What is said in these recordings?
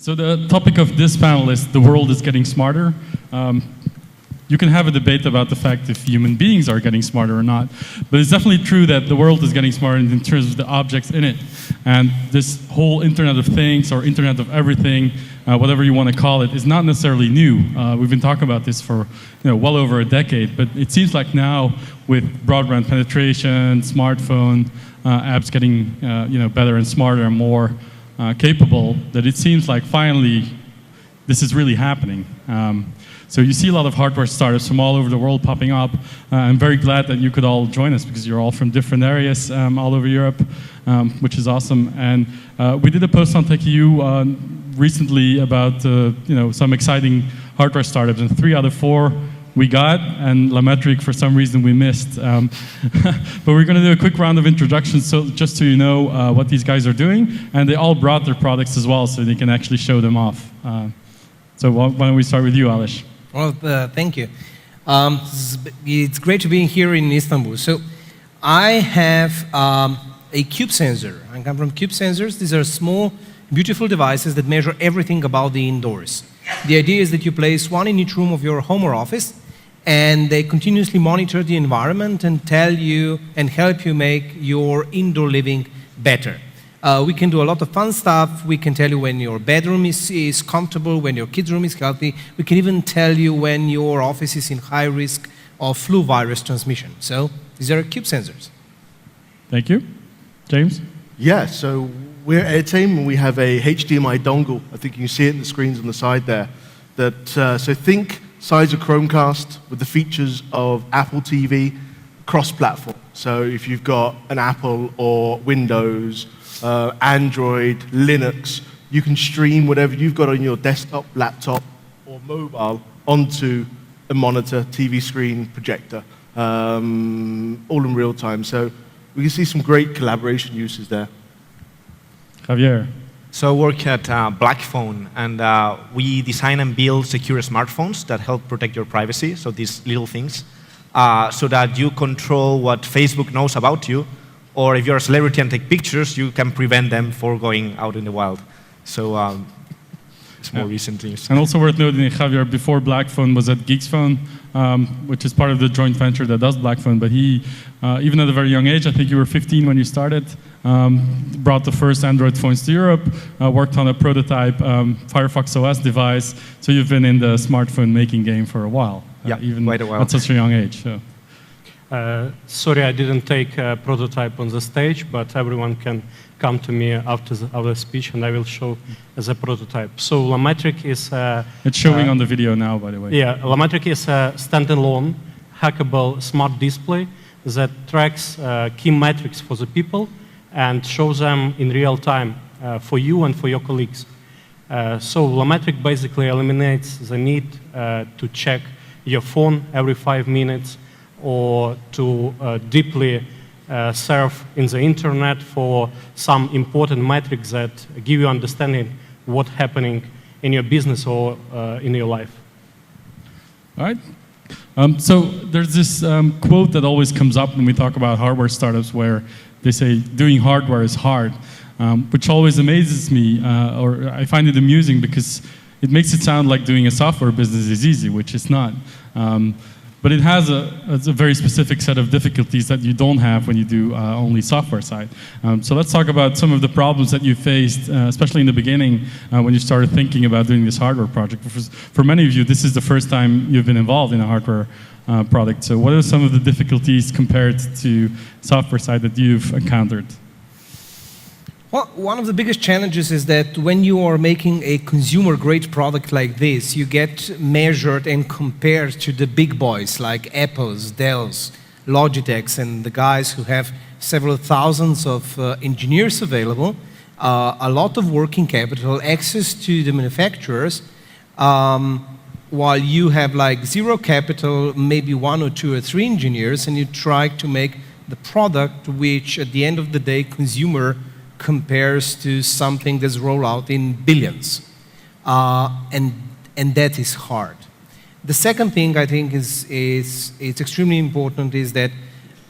So the topic of this panel is the world is getting smarter. You can have a debate about the fact if human beings are getting smarter or not, but it's definitely true that the world is getting smarter in terms of the objects in it. And this whole Internet of Things or Internet of Everything, whatever you want to call it, is not necessarily new. We've been talking about this for well over a decade, but it seems like now with broadband penetration, smartphone apps getting better and smarter and more capable, that it seems like finally this is really happening. So you see a lot of hardware startups from all over the world popping up. I'm very glad that you could all join us because you're all from different areas all over Europe, which is awesome. And we did a post on Tech.eu recently about some exciting hardware startups, and 3 out of 4 we got, and LaMetric for some reason we missed. But we're going to do a quick round of introductions, so just so you know what these guys are doing, and they all brought their products as well, so they can actually show them off. So why don't we start with you, Alish? Well, thank you. It's great to be here in Istanbul. So I have a CubeSensor. I come from CubeSensors. These are small, beautiful devices that measure everything about the indoors. The idea is that you place one in each room of your home or office, and they continuously monitor the environment and tell you and help you make your indoor living better. We can do a lot of fun stuff. We can tell you when your bedroom is comfortable, when your kid's room is healthy. We can even tell you when your office is in high risk of flu virus transmission. So these are CubeSensors. Thank you. James? Yeah, so we're at Airtame, and we have a HDMI dongle. I think you can see it in the screens on the side there. So think size of Chromecast with the features of Apple TV, cross-platform. So if you've got an Apple or Windows, Android, Linux, you can stream whatever you've got on your desktop, laptop, or mobile onto a monitor, TV screen, projector, all in real time. So we can see some great collaboration uses there. Javier. So I work at Blackphone, and we design and build secure smartphones that help protect your privacy, so these little things, so that you control what Facebook knows about you. Or if you're a celebrity and take pictures, you can prevent them from going out in the wild. So it's more recent news. And also worth noting, Javier, before Blackphone was at Geeksphone, which is part of the joint venture that does Blackphone. But he, even at a very young age, I think you were 15 when you started, brought the first Android phones to Europe, worked on a prototype Firefox OS device. So you've been in the smartphone making game for a while. Yeah, even quite a while. At such a young age. So. Sorry, I didn't take a prototype on the stage, but everyone can come to me after the speech, and I will show as a prototype. So LaMetric is... it's showing on the video now, by the way. Yeah, LaMetric is a standalone, hackable smart display that tracks key metrics for the people and shows them in real time for you and for your colleagues. So LaMetric basically eliminates the need to check your phone every 5 minutes, or to deeply surf in the internet for some important metrics that give you understanding what's happening in your business or in your life. All right. So there's this quote that always comes up when we talk about hardware startups where they say doing hardware is hard, which always amazes me, or I find it amusing because it makes it sound like doing a software business is easy, which it's not. But it has a very specific set of difficulties that you don't have when you do only software side. So let's talk about some of the problems that you faced, especially in the beginning when you started thinking about doing this hardware project. For many of you, this is the first time you've been involved in a hardware product. So what are some of the difficulties compared to software side that you've encountered? Well, one of the biggest challenges is that when you are making a consumer-grade product like this, you get measured and compared to the big boys like Apple's, Dell's, Logitech's, and the guys who have several thousands of engineers available, a lot of working capital, access to the manufacturers, while you have like zero capital, maybe 1 or 2 or 3 engineers, and you try to make the product which, at the end of the day, consumer compares to something that's rolled out in billions. And that is hard. The second thing I think is it's extremely important is that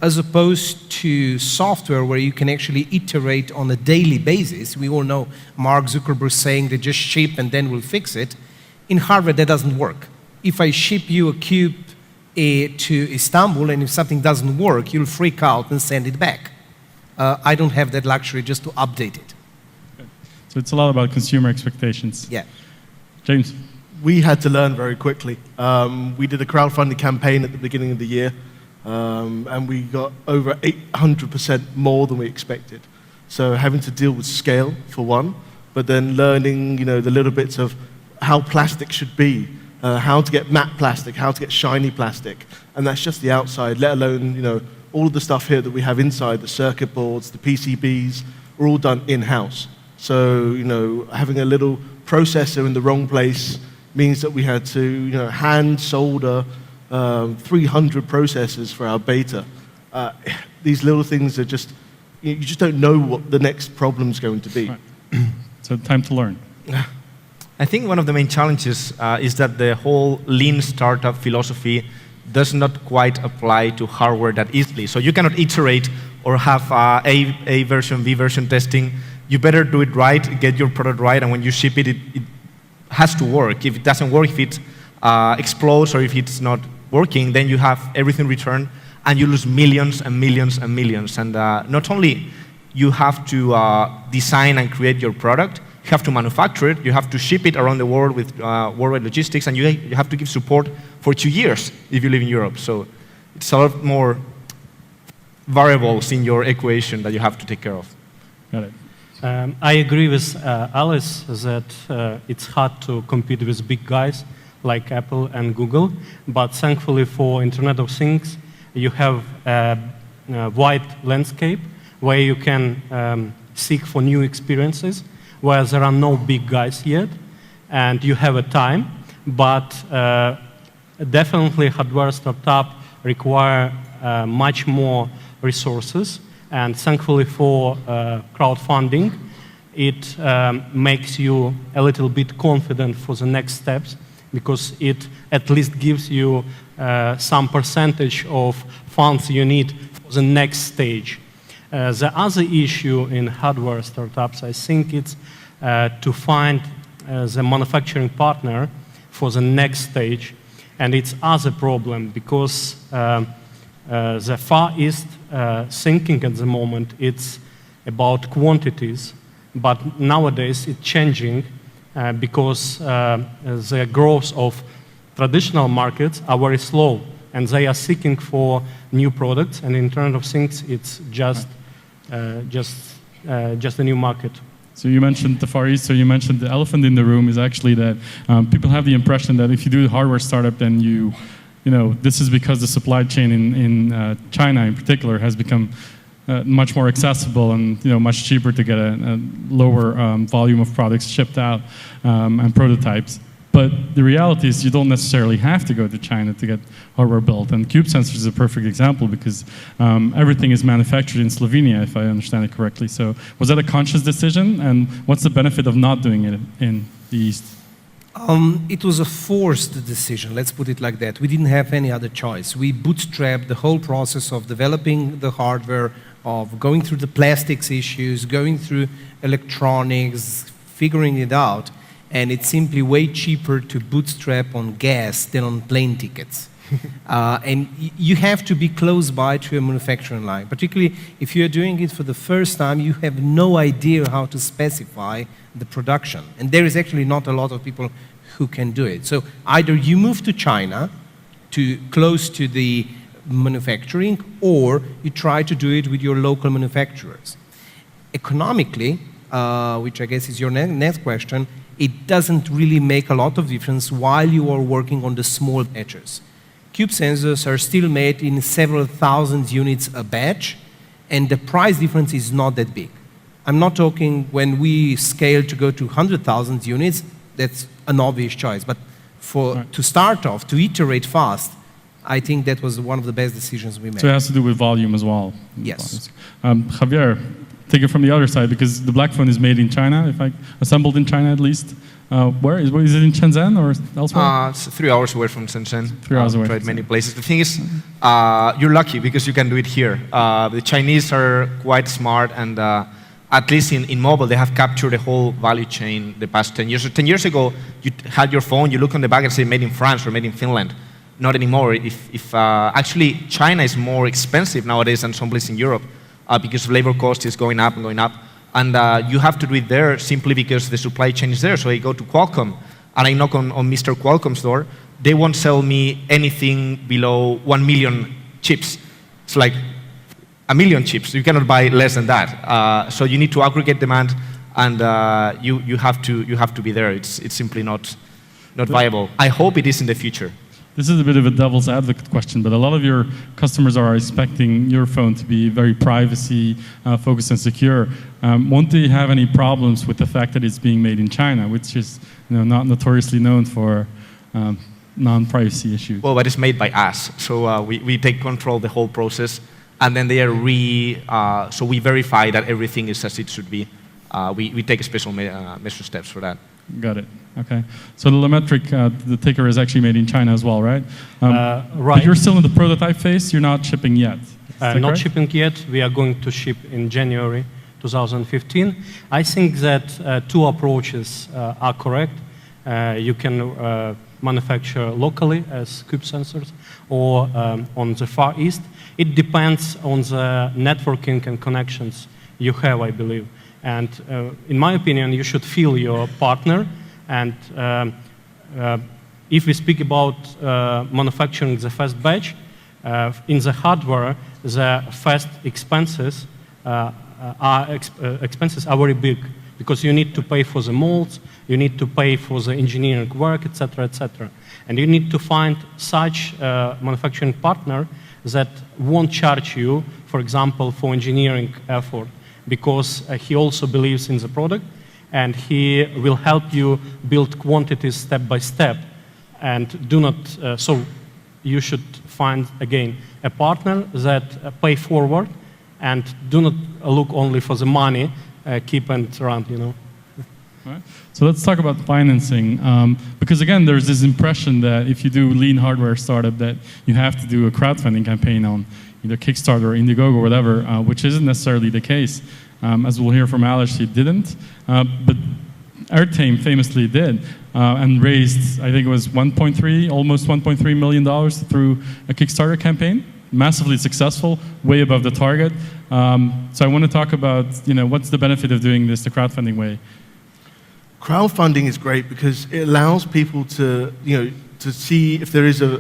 as opposed to software where you can actually iterate on a daily basis. We all know Mark Zuckerberg saying they just ship and then we'll fix it. In hardware, that doesn't work. If I ship you a cube to Istanbul and if something doesn't work, you'll freak out and send it back. I don't have that luxury just to update it. So it's a lot about consumer expectations. Yeah. James? We had to learn very quickly. We did a crowdfunding campaign at the beginning of the year, and we got over 800% more than we expected. So having to deal with scale, for one, but then learning, the little bits of how plastic should be, how to get matte plastic, how to get shiny plastic, and that's just the outside, let alone, all of the stuff here that we have inside, the circuit boards, the PCBs, are all done in-house. So, having a little processor in the wrong place means that we had to, hand solder 300 processors for our beta. These little things are just, you just don't know what the next problem's going to be. Right. So time to learn. I think one of the main challenges is that the whole lean startup philosophy does not quite apply to hardware that easily. So you cannot iterate or have A version, B version testing. You better do it right, get your product right, and when you ship it, it has to work. If it doesn't work, if it explodes or if it's not working, then you have everything returned and you lose millions and millions and millions. And not only you have to design and create your product, you have to manufacture it, you have to ship it around the world with worldwide logistics, and you have to give support for 2 years if you live in Europe. So it's a lot more variables in your equation that you have to take care of. Got it. I agree with Alice that it's hard to compete with big guys like Apple and Google, but thankfully for Internet of Things, you have a wide landscape where you can seek for new experiences, where there are no big guys yet, and you have a time, but definitely hardware startup require much more resources. And thankfully for crowdfunding, it makes you a little bit confident for the next steps because it at least gives you some percentage of funds you need for the next stage. The other issue in hardware startups, I think it's to find the manufacturing partner for the next stage. And it's other problem because the Far East thinking at the moment, it's about quantities, but nowadays it's changing because the growth of traditional markets are very slow, and they are seeking for new products, and in Internet of Things, it's just a new market. So you mentioned the Far East, so you mentioned the elephant in the room is actually that people have the impression that if you do a hardware startup, then this is because the supply chain in China in particular has become much more accessible and much cheaper to get a lower volume of products shipped out and prototypes. But the reality is you don't necessarily have to go to China to get hardware built. And CubeSensors is a perfect example because everything is manufactured in Slovenia, if I understand it correctly. So was that a conscious decision? And what's the benefit of not doing it in the East? It was a forced decision, let's put it like that. We didn't have any other choice. We bootstrapped the whole process of developing the hardware, of going through the plastics issues, going through electronics, figuring it out, and it's simply way cheaper to bootstrap on gas than on plane tickets. And you have to be close by to a manufacturing line, particularly if you're doing it for the first time, you have no idea how to specify the production. And there is actually not a lot of people who can do it. So either you move to China, to close to the manufacturing, or you try to do it with your local manufacturers. Economically, which I guess is your next question, it doesn't really make a lot of difference while you are working on the small batches. CubeSensors are still made in several thousand units a batch, and the price difference is not that big. I'm not talking when we scale to go to 100,000 units, that's an obvious choice. But to start off, to iterate fast, I think that was one of the best decisions we made. So it has to do with volume as well. Yes. Javier, take it from the other side, because the Blackphone is made in China, assembled in China at least. Where is it, in Shenzhen or elsewhere? It's 3 hours away from Shenzhen. 3 hours away. Tried many places. The thing is, you're lucky because you can do it here. The Chinese are quite smart, and at least in mobile, they have captured the whole value chain the past 10 years. So 10 years ago, you had your phone, you look on the back and say made in France or made in Finland. Not anymore. Actually, China is more expensive nowadays than someplace in Europe because labor cost is going up and going up. And you have to do it there simply because the supply chain is there. So I go to Qualcomm and I knock on Mr. Qualcomm's door. They won't sell me anything below 1 million chips. It's like 1 million chips. You cannot buy less than that. So you need to aggregate demand, and you have to be there. It's simply not viable. I hope it is in the future. This is a bit of a devil's advocate question, but a lot of your customers are expecting your phone to be very privacy focused and secure. Won't they have any problems with the fact that it's being made in China, which is not notoriously known for non-privacy issues? Well, but it's made by us, so we take control of the whole process, and then they are so we verify that everything is as it should be. We take special measure steps for that. Got it. Okay. So the LaMetric, the ticker is actually made in China as well, right? Right. But you're still in the prototype phase. You're not shipping yet. Not shipping yet. We are going to ship in January 2015. I think that two approaches are correct. You can manufacture locally as CubeSensors or on the Far East. It depends on the networking and connections you have, I believe. And in my opinion, you should feel your partner. And if we speak about manufacturing the first batch, in the hardware, the first expenses are very big, because you need to pay for the molds, you need to pay for the engineering work, etc., etc. And you need to find such manufacturing partner that won't charge you, for example, for engineering effort, because he also believes in the product, and he will help you build quantities step by step. And do not, so you should find, again, a partner that pay forward and do not look only for the money, keep and run, All right. So let's talk about financing, because again, there's this impression that if you do lean hardware startup, that you have to do a crowdfunding campaign on either Kickstarter or Indiegogo or whatever, which isn't necessarily the case. As we'll hear from Alex, he didn't, but our team famously did, and raised, I think it was almost $1.3 million through a Kickstarter campaign. Massively successful, way above the target. So I want to talk about, what's the benefit of doing this the crowdfunding way? Crowdfunding is great because it allows people to, to see if there is a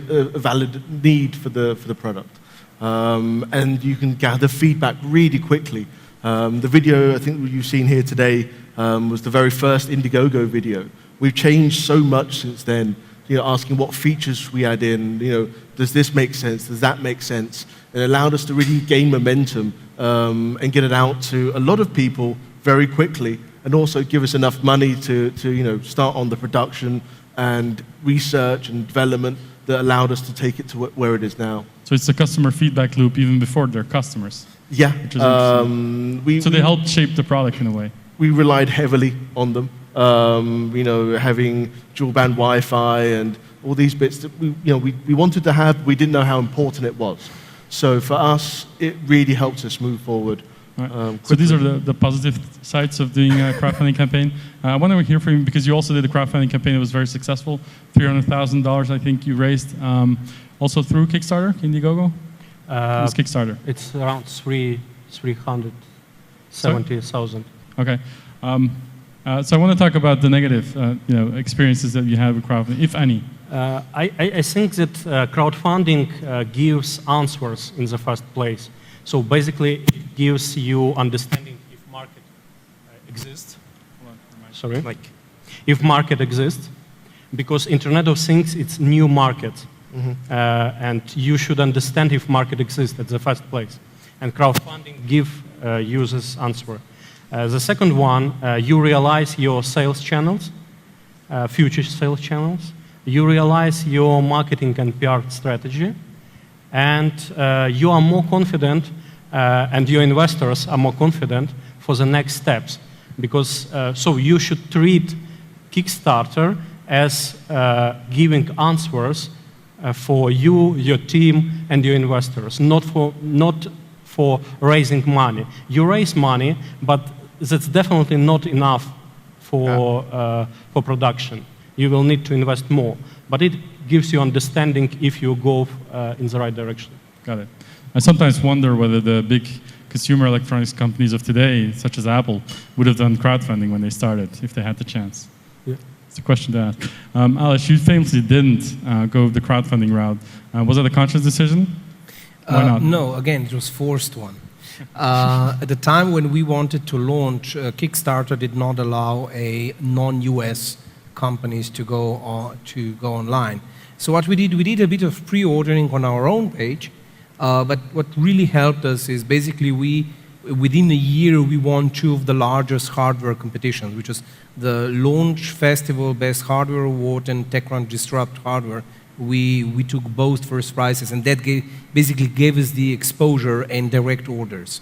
valid need for the product, and you can gather feedback really quickly. The video I think you've seen here today was the very first Indiegogo video. We've changed so much since then. Asking what features we add in. Does this make sense? Does that make sense? It allowed us to really gain momentum and get it out to a lot of people very quickly, and also give us enough money to start on the production and research and development that allowed us to take it to where it is now. So it's a customer feedback loop even before they're customers. Yeah. So they helped shape the product in a way. We relied heavily on them. Having dual band Wi-Fi and all these bits that we wanted to have, we didn't know how important it was. So for us, it really helps us move forward. Right. So these are the positive sides of doing a crowdfunding campaign. I want to hear from you, because you also did a crowdfunding campaign that was very successful. $300,000, I think you raised, also through Kickstarter, Indiegogo? It was Kickstarter. It's around 370,000. Okay. So I want to talk about the negative, experiences that you had with crowdfunding, if any. I think that crowdfunding gives answers in the first place. So basically, it gives you understanding if market exists. Sorry. If market exists, because Internet of Things, it's new market. Mm-hmm. And you should understand if market exists at the first place. And crowdfunding give users answer. The second one, you realize your sales channels, future sales channels. You realize your marketing and PR strategy. And you are more confident, and your investors are more confident for the next steps. Because, so you should treat Kickstarter as giving answers for you, your team, and your investors, not for raising money. You raise money, but that's definitely not enough for production. You will need to invest more. But it gives you understanding if you go in the right direction. Got it. I sometimes wonder whether the big consumer electronics companies of today, such as Apple, would have done crowdfunding when they started, if they had the chance. Yeah. It's a question to ask. Alice, you famously didn't go the crowdfunding route. Was that a conscious decision? Why not? No, again, it was forced one. At the time when we wanted to launch, Kickstarter did not allow a non-US companies to go online. So what we did a bit of pre-ordering on our own page, but what really helped us is basically within a year we won 2 of the largest hardware competitions, which is the Launch Festival Best Hardware Award and TechCrunch Disrupt Hardware. We took both first prizes, and that basically gave us the exposure and direct orders.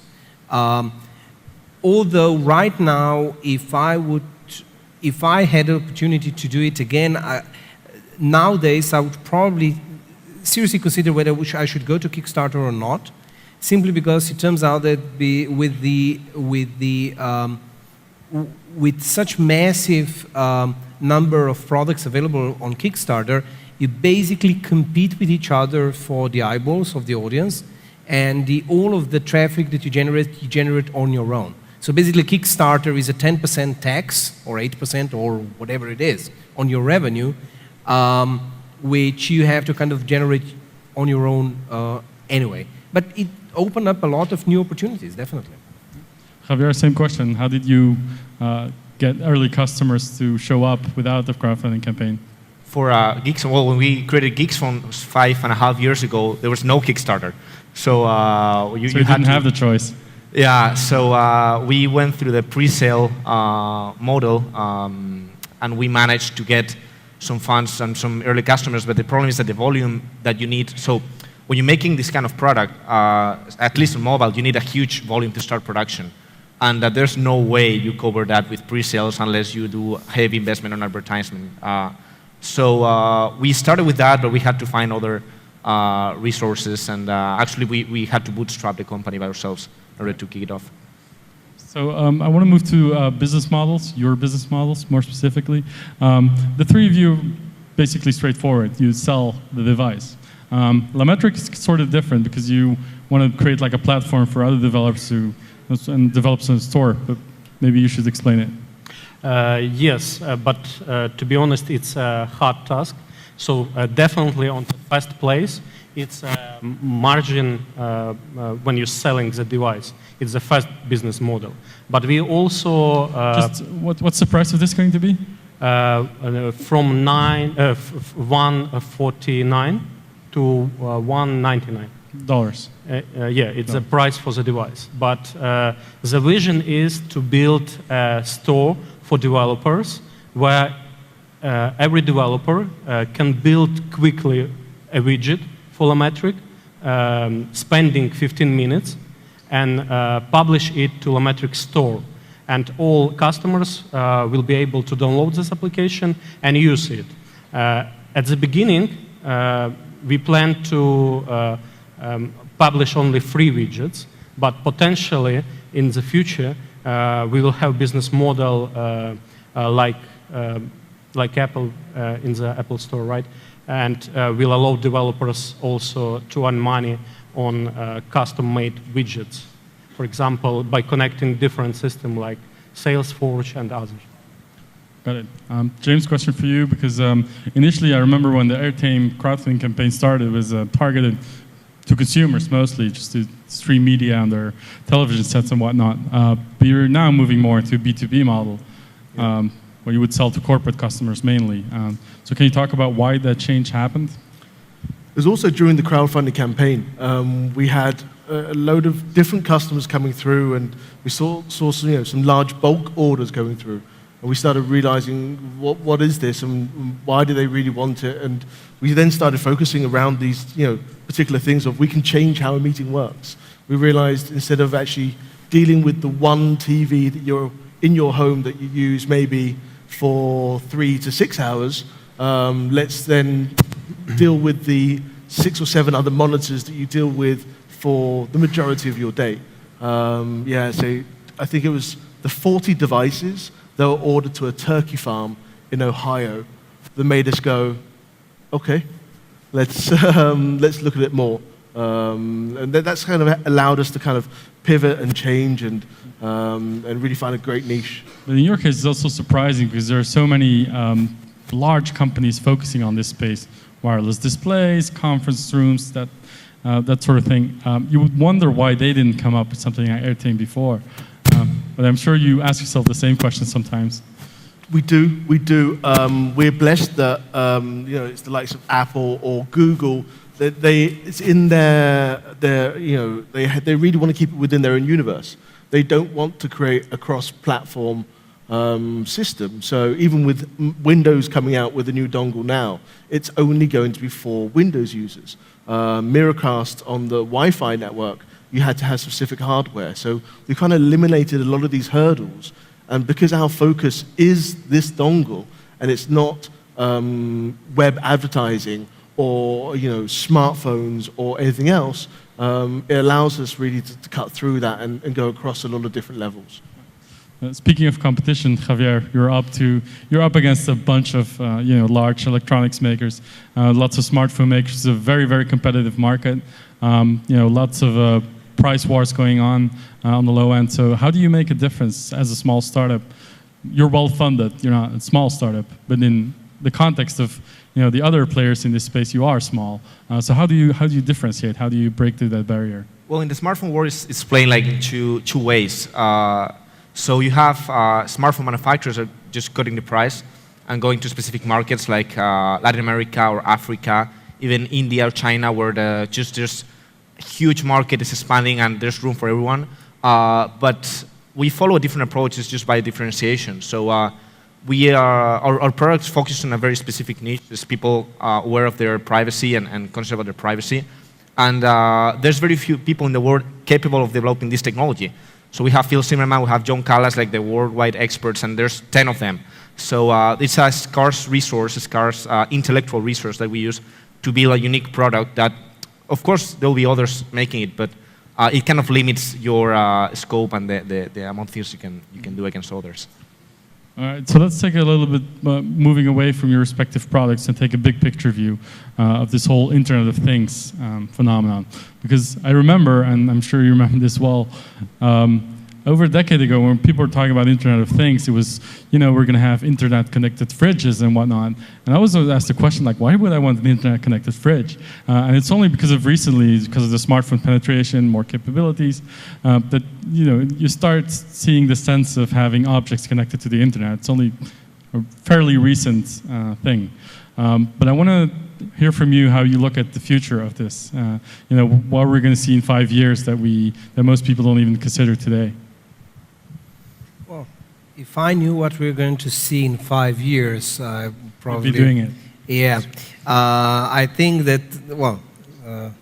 Although right now, if I had the opportunity to do it again, nowadays I would probably seriously consider whether I should go to Kickstarter or not, simply because it turns out that with such massive number of products available on Kickstarter, you basically compete with each other for the eyeballs of the audience, and all of the traffic that you generate on your own. So basically, Kickstarter is a 10% tax, or 8%, or whatever it is, on your revenue, which you have to kind of generate on your own anyway. But it opened up a lot of new opportunities, definitely. Javier, same question. How did you get early customers to show up without the crowdfunding campaign? For Geeksphone, well, when we created Geeksphone 5.5 years ago, there was no Kickstarter. So you didn't have the choice. Yeah, so we went through the pre-sale model, and we managed to get some funds and some early customers, but the problem is that the volume that you need, so when you're making this kind of product, at least on mobile, you need a huge volume to start production. And that there's no way you cover that with pre-sales unless you do heavy investment on advertisement. So we started with that, but we had to find other resources, and actually we had to bootstrap the company by ourselves in order to kick it off. So I want to move to business models, your business models more specifically. The three of you, basically straightforward. You sell the device. LaMetric is sort of different because you want to create like a platform for other developers and develop in the store, but maybe you should explain it. Yes, but to be honest, it's a hard task. So definitely on the first place, it's margin when you're selling the device. It's the first business model. But we also... what's the price of this going to be? From 149 to $199. Yeah, it's the price for the device. But the vision is to build a store for developers where every developer can build quickly a widget for LaMetric, spending 15 minutes, and publish it to LaMetric store. And all customers will be able to download this application and use it. At the beginning, we plan to publish only free widgets, but potentially in the future, we will have business model like Apple in the Apple Store, right? And we'll allow developers also to earn money on custom-made widgets. For example, by connecting different systems like Salesforce and others. Got it. James, question for you, because initially I remember when the Airtame crowdfunding campaign started, it was targeted to consumers mostly, just to stream media on their television sets and whatnot. But you're now moving more into a B2B model, where you would sell to corporate customers mainly. So can you talk about why that change happened? It was also during the crowdfunding campaign. We had a load of different customers coming through, and we saw some large bulk orders going through. And we started realizing, what is this, and why do they really want it? And we then started focusing around these particular things of we can change how a meeting works. We realized instead of actually dealing with the one TV that you're in your home that you use maybe for 3 to 6 hours. Let's then deal with the 6 or 7 other monitors that you deal with for the majority of your day. Yeah, so I think it was the 40 devices that were ordered to a turkey farm in Ohio that made us go, okay, let's look at it more. And that's kind of allowed us to kind of pivot and change and really find a great niche. But in your case, it's also surprising because there are so many large companies focusing on this space, wireless displays, conference rooms, that sort of thing. You would wonder why they didn't come up with something like Airtame before. But I'm sure you ask yourself the same question sometimes. We do. We're blessed that it's the likes of Apple or Google. It's in their they really want to keep it within their own universe. They don't want to create a cross-platform system. So even with Windows coming out with a new dongle now, it's only going to be for Windows users. Miracast on the Wi-Fi network, you had to have specific hardware. So we kind of eliminated a lot of these hurdles. And because our focus is this dongle, and it's not web advertising or smartphones or anything else, it allows us really to cut through that and go across a lot of different levels. Speaking of competition, Javier, you're up against a bunch of large electronics makers, lots of smartphone makers. It's a very, very competitive market. Lots of price wars going on the low end. So how do you make a difference as a small startup? You're well funded. You're not a small startup, but in the context of the other players in this space, you are small. So how do you differentiate? How do you break through that barrier? Well, in the smartphone world, it's playing like in two ways. So you have smartphone manufacturers are just cutting the price and going to specific markets like Latin America or Africa, even India or China, where there's a huge market is expanding and there's room for everyone. But we follow a different approach, it's just by differentiation. So our products focus on a very specific niche. There's people aware of their privacy and conscious about their privacy. And there's very few people in the world capable of developing this technology. So we have Phil Zimmerman, we have John Callas, like the worldwide experts, and there's 10 of them. So it's a scarce resource, a scarce intellectual resource that we use to build a unique product that, of course, there will be others making it, but it kind of limits your scope and the amount of things you can do against others. All right, so let's take a little bit, moving away from your respective products and take a big picture view of this whole Internet of Things phenomenon. Because I remember, and I'm sure you remember this well, over a decade ago when people were talking about Internet of Things, it was, we're going to have internet-connected fridges and whatnot. And I was asked the question, like, why would I want an internet-connected fridge? And it's only because of the smartphone penetration, more capabilities, that you start seeing the sense of having objects connected to the internet. It's only a fairly recent thing. But I want to hear from you how you look at the future of this. What we're going to see in 5 years that most people don't even consider today. Well, if I knew what we're going to see in 5 years, I probably would be doing it. Yeah, I think that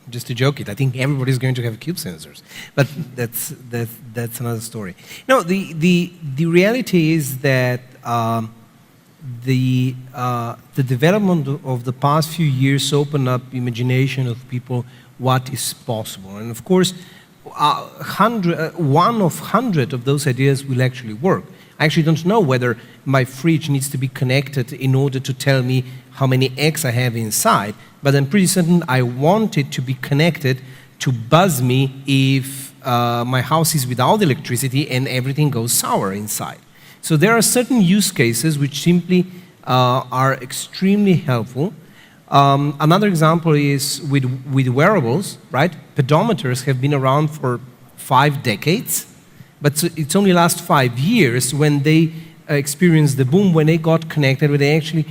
just to joke it, I think everybody's going to have CubeSensors, but that's another story. No, the reality is that. The development of the past few years opened up imagination of people what is possible. And of course, 1 of 100 of those ideas will actually work. I actually don't know whether my fridge needs to be connected in order to tell me how many eggs I have inside, but I'm pretty certain I want it to be connected to buzz me if my house is without electricity and everything goes sour inside. So there are certain use cases which simply are extremely helpful. Another example is with wearables, right? Pedometers have been around for 5 decades, but it's only last 5 years when they experienced the boom, when they got connected, when they actually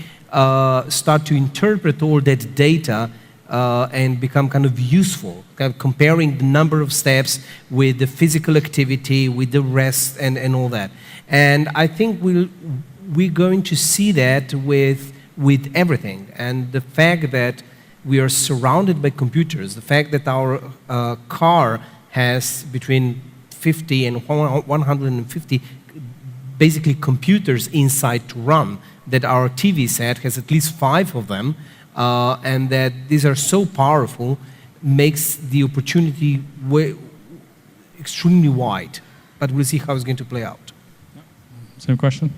start to interpret all that data and become kind of useful, kind of comparing the number of steps with the physical activity, with the rest, and all that. And I think we're going to see that with everything. And the fact that we are surrounded by computers, the fact that our car has between 50 and 150 basically computers inside to run, that our TV set has at least 5 of them, and that these are so powerful, makes the opportunity extremely wide. But we'll see how it's going to play out. Same question?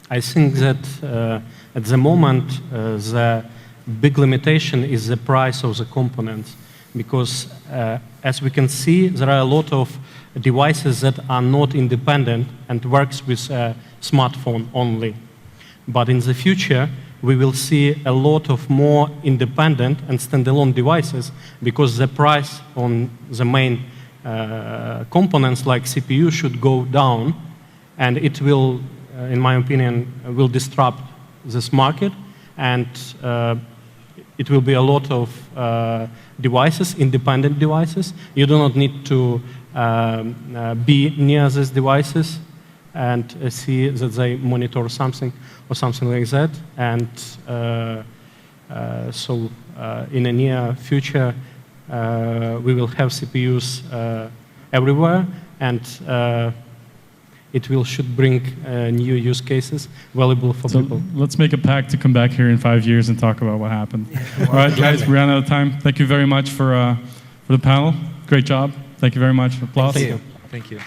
I think that at the moment, the big limitation is the price of the components, because as we can see, there are a lot of devices that are not independent and works with a smartphone only. But in the future, we will see a lot of more independent and standalone devices, because the price on the main components like CPU should go down, and it will, in my opinion, will disrupt this market, and it will be a lot of devices, independent devices. You do not need to be near these devices and see that they monitor something or something like that. And so in the near future, we will have CPUs everywhere, and it should bring new use cases valuable for people. Let's make a pact to come back here in 5 years and talk about what happened. All right, guys, we ran out of time. Thank you very much for the panel. Great job. Thank you very much. Applause. Thank you. Thank you.